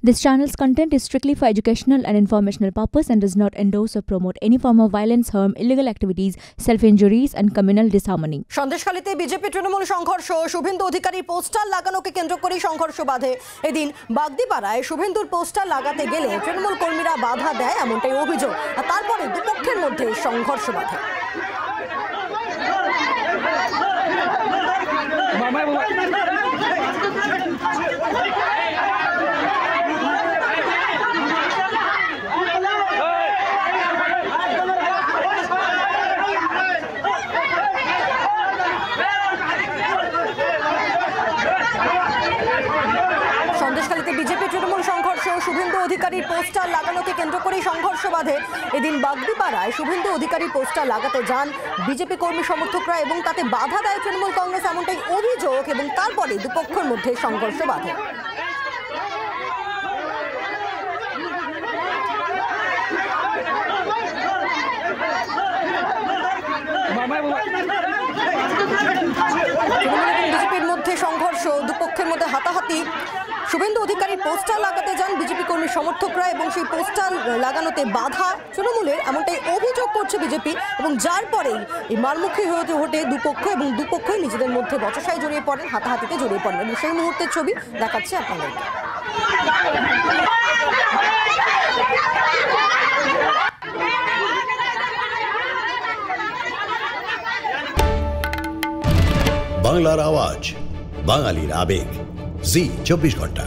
This channel's content is strictly for educational and informational purpose and does not endorse or promote any form of violence, harm, illegal activities, self-injuries and communal disharmony. সন্দেশখালীতে BJP Trinamool সংঘর্ষ, শুভেন্দু অধিকারীর poster লাগানোকে কেন্দ্র করে সংঘর্ষ বাধে। এদিন বাগদিপাড়ায় শুভেন্দুর poster লাগাতে গেলে তৃণমূল কর্মীরা বাধা দেয়, এমনটাই অভিযোগ। আর তারপরে দুপক্ষের মধ্যে সংঘর্ষ বাধে। সন্দেশখালীতে বিজেপি তৃণমূল সংঘর্ষ, শুভেন্দু অধিকারীর পোস্টার লাগানোকে কেন্দ্র করেই সংঘর্ষ বাধে। এদিন বাগদিপাড়ায় শুভেন্দু অধিকারীর পোস্টার লাগাতে যান বিজেপি কর্মী সমর্থকরা এবং তাতে বাধা দেয় তৃণমূল কংগ্রেস, এমনটাই অভিযোগ। এবং তারপরে দুপক্ষের মধ্যে সংঘর্ষ বাধে। বিজেপির মধ্যে সংঘর্ষ, দুপক্ষের মধ্যে হাতাহাতি। শুভেন্দু অধিকারীর পোস্টার লাগাতে যান বিজেপি কর্মী সমর্থকরা এবং সেই পোস্টার লাগানোতে বাধা তৃণমূলের, এমনটাই অভিযোগ করছে বিজেপি। এবং যার পরেই এই মারমুখী হয়ে ওঠে দুপক্ষ এবং দুপক্ষই নিজেদের মধ্যে বচসায় জড়িয়ে পড়েন, হাতাহাতিতে জড়িয়ে পড়েন। এবং সেই মুহূর্তের ছবি দেখাচ্ছে আপনাদেরকে। বাংলার আওয়াজ, বাঙালির আবেগ, জি 24 ঘন্টা।